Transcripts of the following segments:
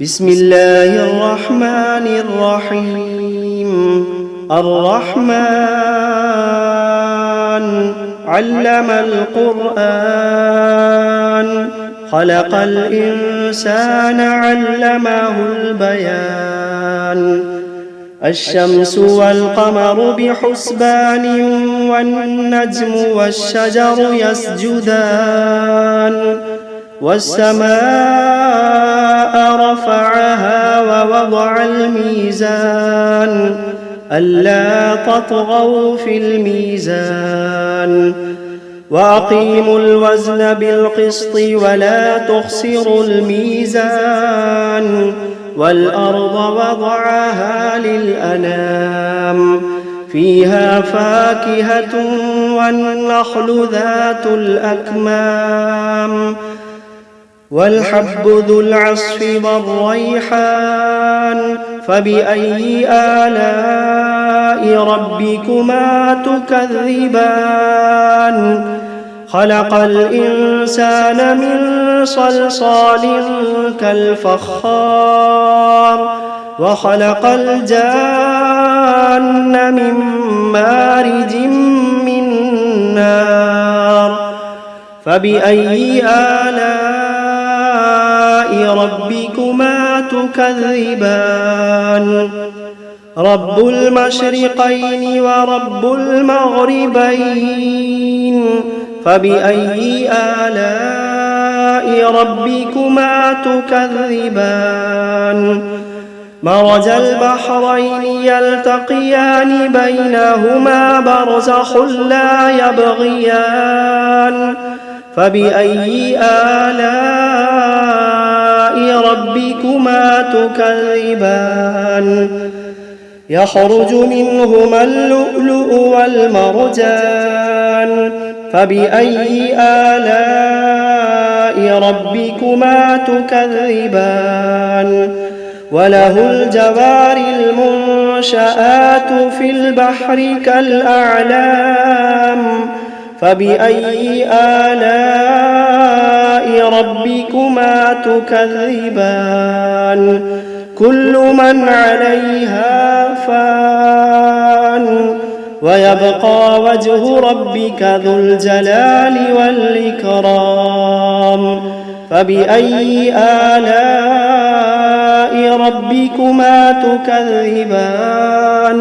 بسم الله الرحمن الرحيم. الرحمن علم القرآن، خلق الإنسان علمه البيان. الشمس والقمر بحسبان، والنجم والشجر يسجدان. والسماء رفعها ووضع الميزان، ألا تطغوا في الميزان. وأقيموا الوزن بالقسط ولا تخسروا الميزان. والأرض وضعها للأنام، فيها فاكهة والنخل ذات الأكمام. والحب ذو العصف والريحان، فبأي آلاء ربكما تكذبان. خلق الإنسان من صلصال كالفخار، وخلق الجان من مارج من نار. فبأي آلاء ربكما تكذبان. رب المشرقين ورب المغربين، فبأي آلاء ربكما تكذبان. مرج البحرين يلتقيان، بينهما برزخ لا يبغيان. فبأي آلاء ربكما تكذبان. يخرج منهما اللؤلؤ والمرجان، فبأي آلاء ربكما تكذبان. وله الجوار المنشآت في البحر كالأعلام، فبأي آلاء ربكما تكذبان. كل من عليها فان، ويبقى وجه ربك ذو الجلال والإكرام. فبأي آلاء ربكما تكذبان.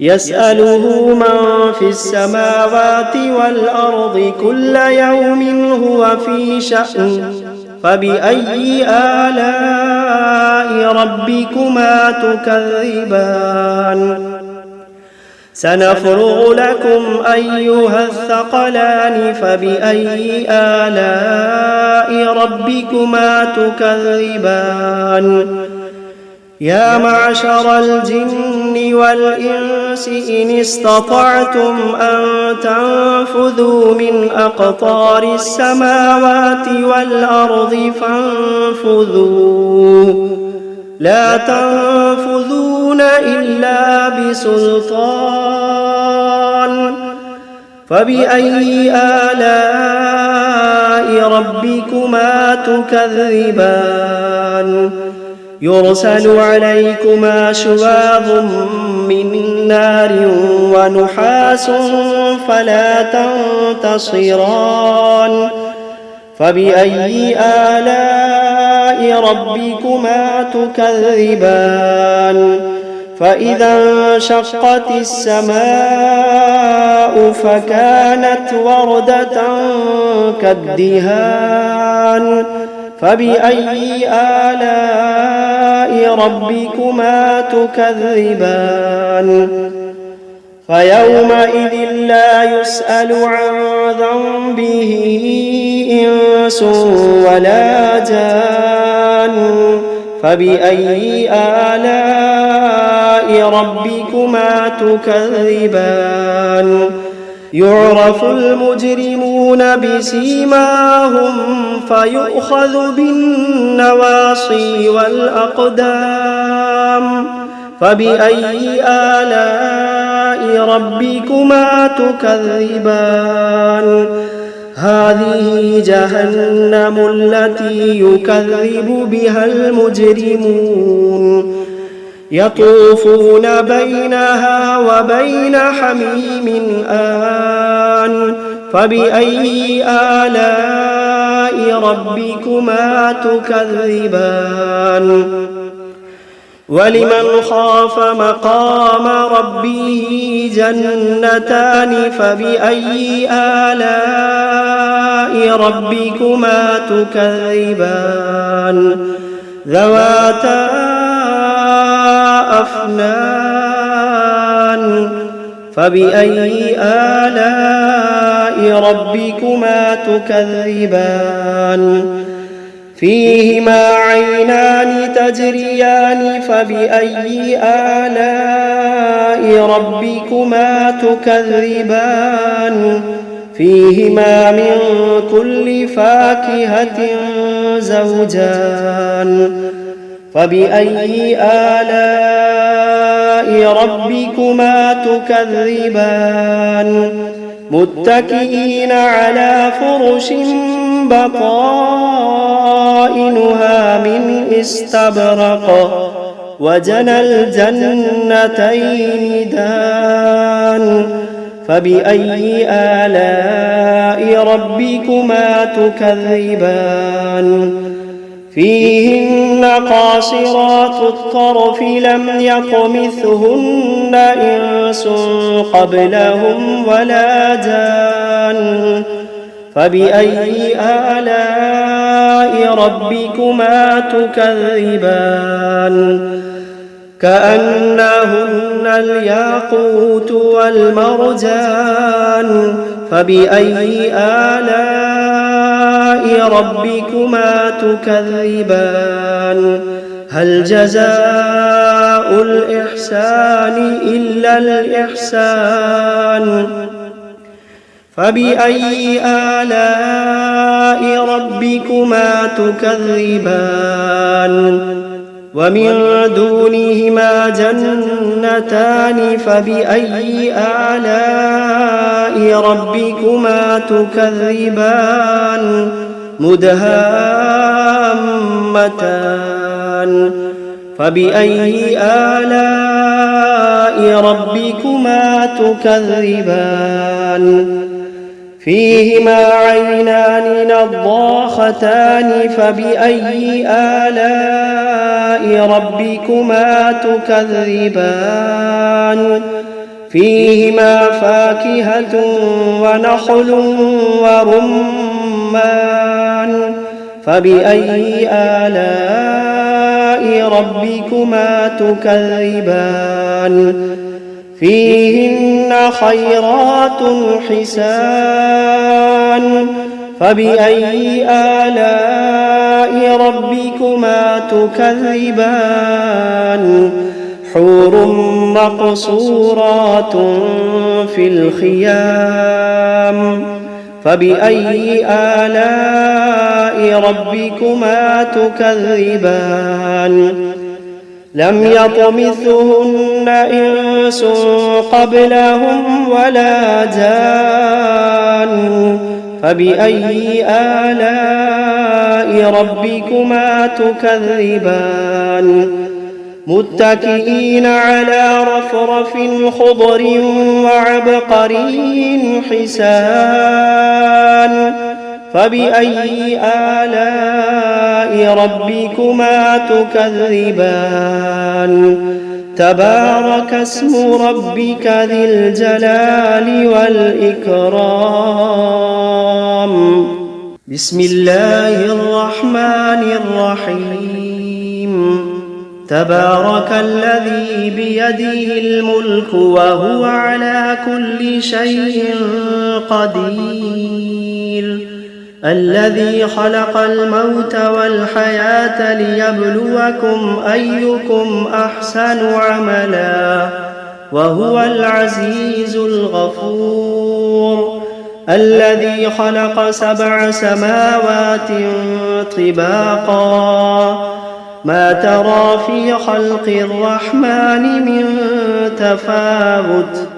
يسأله من في السماوات والأرض كل يوم هو في شأن. فبأي آلاء ربكما تكذبان. سنفرغ لكم أيها الثقلان، فبأي آلاء ربكما تكذبان. يا معشر الجن والإنس إن استطعتم أن تنفذوا من أقطار السماوات والأرض فانفذوا، لا تنفذون إلا بسلطان. فبأي آلاء ربكما تكذبان. يرسل عليكما شواظ من نار ونحاس فلا تنتصران. فبأي آلاء ربكما تكذبان. فإذا انشقت السماء فكانت وردة كالدهان. فبأي آلاء ربكما تكذبان. فيومئذ لا يسأل عن ذنبه إنس ولا جان. فبأي آلاء ربكما تكذبان. يعرف المجرمون بسيماهم فيؤخذ بالنواصي والأقدام. فبأي آلاء ربكما تكذبان. هذه جهنم التي يكذب بها المجرمون يطوفون بينها وبين حميم آن فبأي آلاء ربكما تكذبان ولمن خاف مقام ربه جنتان فبأي آلاء ربكما تكذبان ذواتا أفنان فبأي آلاء ربكما تكذبان فيهما عينان تجريان فبأي آلاء ربكما تكذبان فيهما من كل فاكهة زوجان فبأي آلاء ربكما تكذبان متكئين على فرش بطائنها من استبرق وجنى الجنتين دان فبأي آلاء ربكما تكذبان فيهن قاصرات الطرف لم يطمثهن إنس قبلهم ولا جان فبأي آلاء ربكما تكذبان كأنهن الياقوت والمرجان فبأي آلاء ربكما تكذبان هل جزاء الإحسان إلا الإحسان فبأي آلاء ربكما تكذبان ومن دونهما جنتان فبأي آلاء ربكما تكذبان مدهامتان فبأي آلاء ربكما تكذبان فيهما عينان نضاختان فبأي آلاء ربكما تكذبان فيهما فاكهة ونخل ورمان فبأي آلاء ربكما تكذبان فيهن خيرات حسان فبأي آلاء ربكما تكذبان حور مقصورات في الخيام فبأي آلاء ربكما تكذبان لم يطمثهن إنس قبلهم ولا جان فبأي آلاء ربكما تكذبان متكئين على رفرف خضر وعبقري حسان فبأي آلاء ربكما تكذبان تبارك اسم ربك ذي الجلال والإكرام بسم الله الرحمن الرحيم تبارك الذي بيده الملك وهو على كل شيء قدير الذي خلق الموت والحياة ليبلوكم أيكم أحسن عملا وهو العزيز الغفور الذي خلق 7 سماوات طباقا ما ترى في خلق الرحمن من تفاوت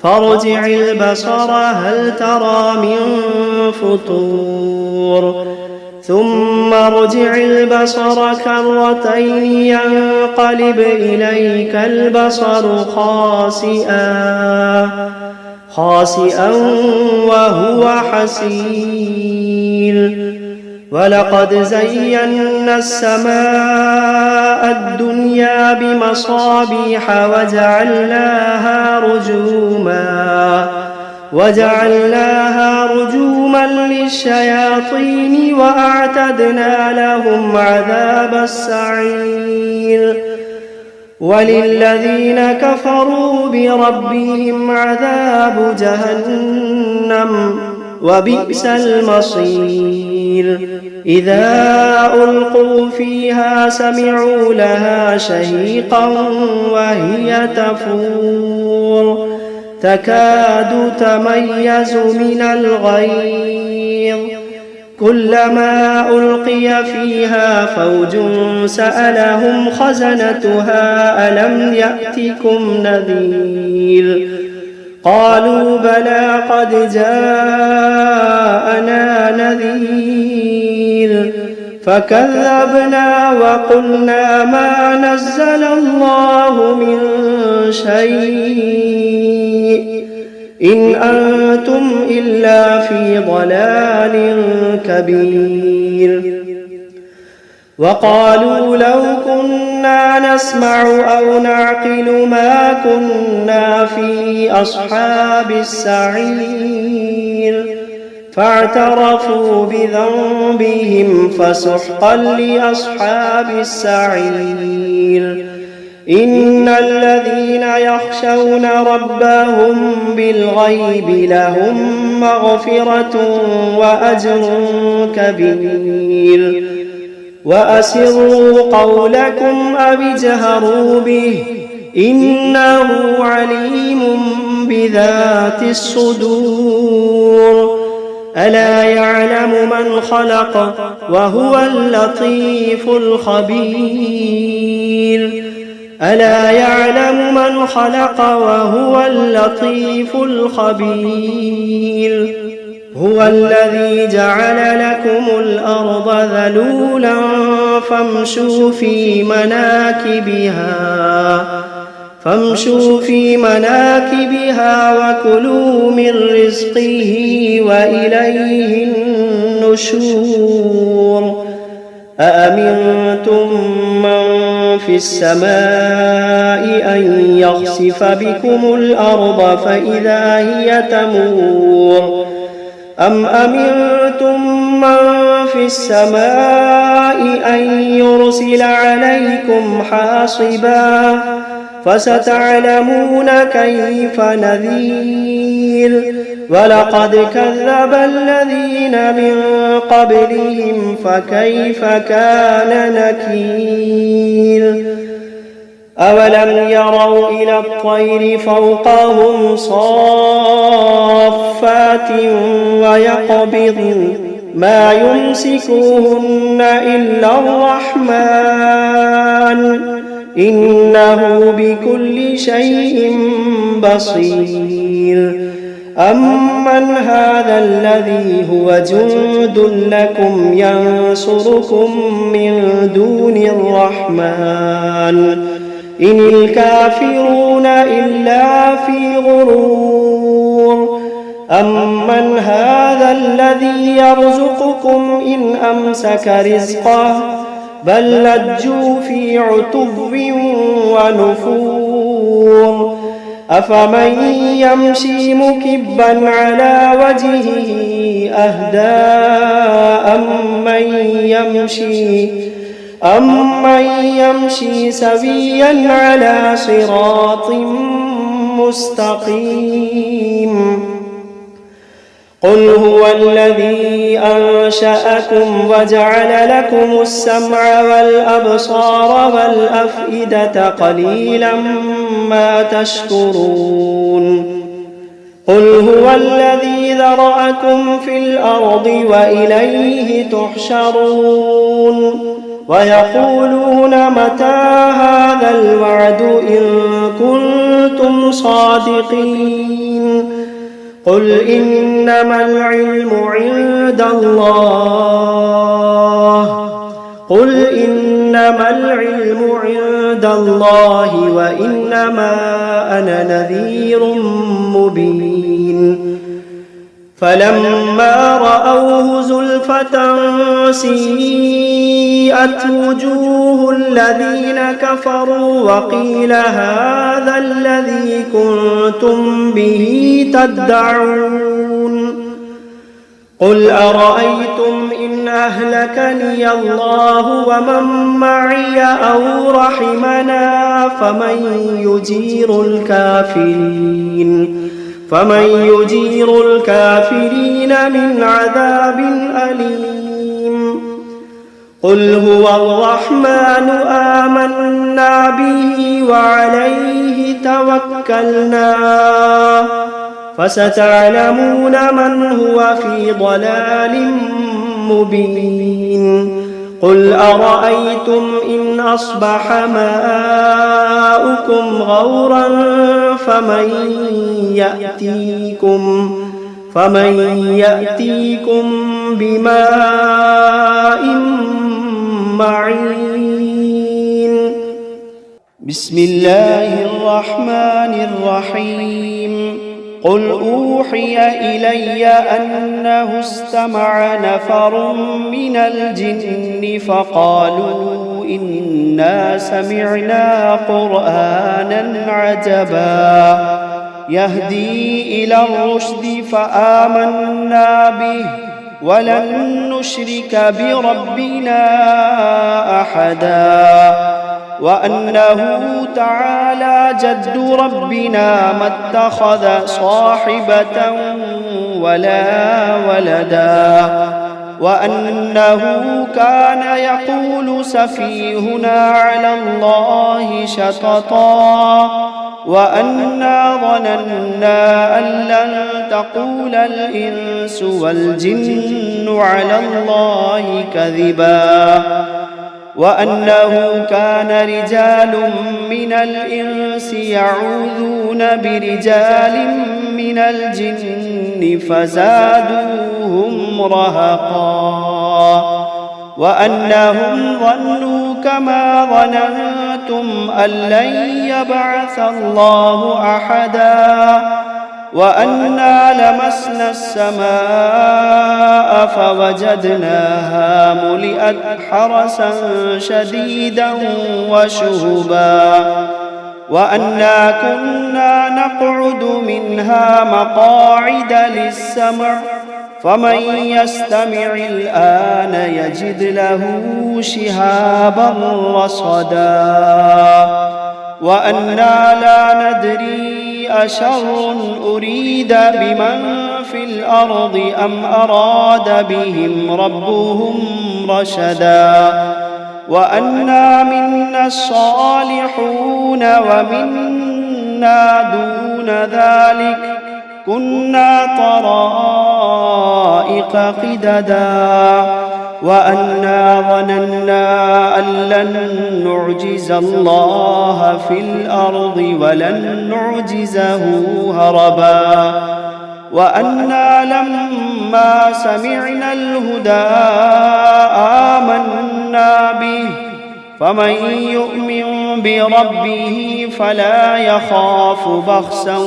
فارجع البصر هل ترى من فطور ثم ارجع البصر كرتين ينقلب إليك البصر خاسئا وهو حسير ولقد زينا السماء الدنيا بمصابيح وجعلناها رجوما للشياطين وأعتدنا لهم عذاب السعير وللذين كفروا بربهم عذاب جهنم وبئس المصير إذا ألقوا فيها سمعوا لها شهيقا وهي تفور تكاد تميز من الغيظ كلما ألقي فيها فوج سألهم خزنتها ألم يأتكم نذير قالوا بلى قد جاءنا نذير فكذبنا وقلنا ما نزل الله من شيء إن أنتم إلا في ضلال كبير وقالوا لو كنا نسمع أو نعقل ما كنا في أصحاب السعير فاعترفوا بذنبهم فسحقا لأصحاب السعير إن الذين يخشون ربهم بالغيب لهم مغفرة وأجر كبير وأسروا قولكم أو اجهروا به إنه عليم بذات الصدور ألا يعلم من خلق وهو اللطيف الخبير ألا يعلم من خلق وهو اللطيف الخبير هو الذي جعل لكم الأرض ذلولا فامشوا في مناكبها وكلوا من رزقه وإليه النشور أأمنتم من في السماء أن يخسف بكم الأرض فإذا هي تمور أم أمنتم من في السماء أن يرسل عليكم حاصبا فستعلمون كيف نذير ولقد كذب الذين من قبلهم فكيف كان نكير أولم يروا إلى الطير فوقهم صافات ويقبضن ما يمسكوهن إلا الرحمن إنه بكل شيء بصير أمن هذا الذي هو جند لكم ينصركم من دون الرحمن إن الكافرون إلا في غرور أمن هذا الذي يرزقكم إن أمسك رزقه بل لجوا في عتو ونفور أفمن يمشي مكبا على وجهه أهدى أمن يمشي سويا على صراط مستقيم قل هو الذي أنشأكم وجعل لكم السمع والأبصار والأفئدة قليلا ما تشكرون قل هو الذي ذرأكم في الأرض وإليه تحشرون ويقولون متى هذا الوعد إن كنتم كنتم صادقين قل إنما العلم عند الله وإنما أنا نذير مبين فلما رأوه زلفة سيئت وجوه الذين كفروا وقيل هذا الذي كنتم به تدعون قل أرأيتم إن أهلكني الله ومن معي أو رحمنا فمن يجير الكافرين من عذاب أليم قل هو الرحمن آمنا به وعليه توكلنا فستعلمون من هو في ضلال مبين قل أرأيتم إن أصبح ماؤكم غورا فمن يأتيكم بماء معين بسم الله الرحمن الرحيم قل أوحي إلي أنه استمع نفر من الجن فقالوا إنا سمعنا قرآنا عجبا يهدي إلى الرشد فآمنا به ولن نشرك بربنا أحدا وأنه تعالى جد ربنا ما اتخذ صاحبة ولا ولدا وأنه كان يقول سفيهنا على الله شططا وأنا ظننا أن لن تقول الإنس والجن على الله كذبا وأنه كان رجال من الإنس يعوذون برجال من الجن فزادوهم رهقا وأنهم ظنوا كما ظننتم أن لن يبعث الله أحدا وأنا لمسنا السماء فوجدناها ملئت حرسا شديدا وشهبا وأنا كنا نقعد منها مقاعد للسمع فمن يستمع الآن يجد له شهابا رصدا وأنا لا ندري أشر أريد بمن في الأرض أم أراد بهم ربهم رشدا وأنا منا الصالحون ومنا دون ذلك كنا طرائق قددا وأنا ظننا أن لن نعجز الله في الأرض ولن نعجزه هربا وأنا لما سمعنا الهدى آمنا به فمن يؤمن بربه فلا يخاف بخسا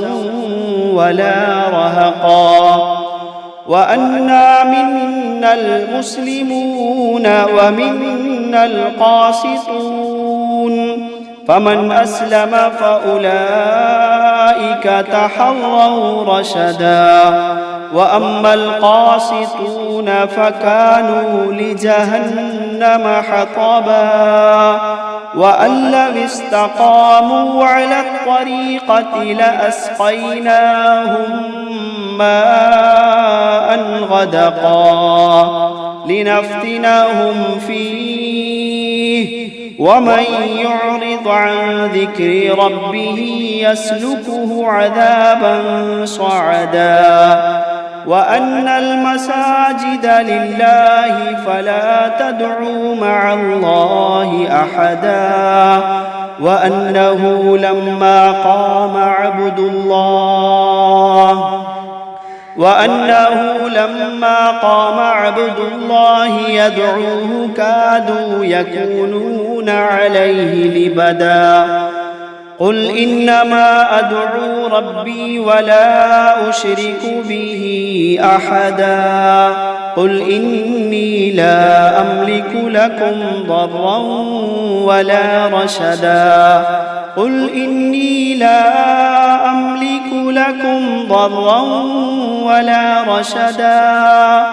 ولا رهقا وأنا منا المسلمون ومنا القاسطون فمن أسلم فأولئك تحروا رشدا وأما القاسطون فكانوا لجهنم حطبا وأن لو استقاموا على الطريقة لأسقيناهم ماء غدقا لنفتنهم فيه ومن يعرض عن ذكر ربه يسلكه عذابا صعدا وأن المساجد لله فلا تدعوا مع الله أحدا وأنه لما قام عبد الله يدعوه كادوا يكونون عليه لبدا قل إنما أدعو ربي ولا أشرك به أحدا قل إني لا أملك لكم ضرا ولا رشدا قل إني لا أملك لكم ضرا ولا رشدا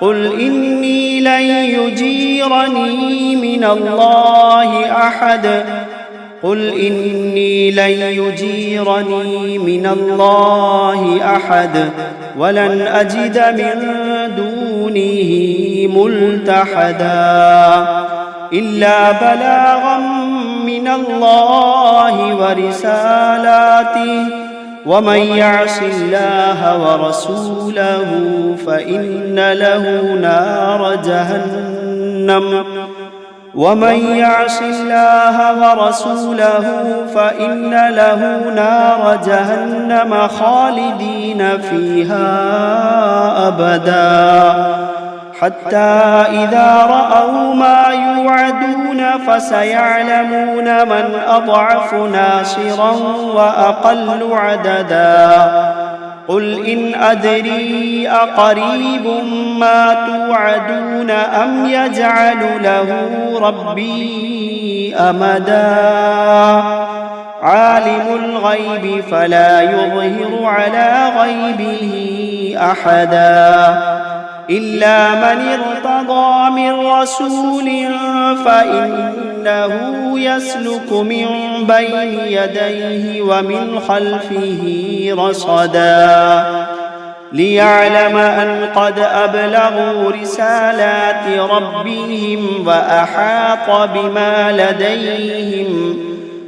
قل إني لن يجيرني من الله أحد قل إني لن يجيرني من الله أحد ولن أجد من دونه ملتحدا إلا بلاغا من الله ورسالاته ومن يعص الله ورسوله فإن له نار جهنم خالدين فيها أبدا حتى إذا رأوا ما يوعدون فسيعلمون من أضعف ناصرا وأقل عددا قل إن أدري أقريب ما توعدون أم يجعل له ربي أمدا عالم الغيب فلا يظهر على غيبه أحدا إلا من ارتضى من رسول فإنه يسلك من بين يديه ومن خلفه رصدا ليعلم أن قد أبلغوا رسالات ربهم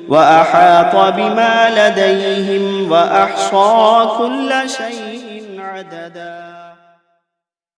وأحاط بما لديهم وأحصى كل شيء عددا.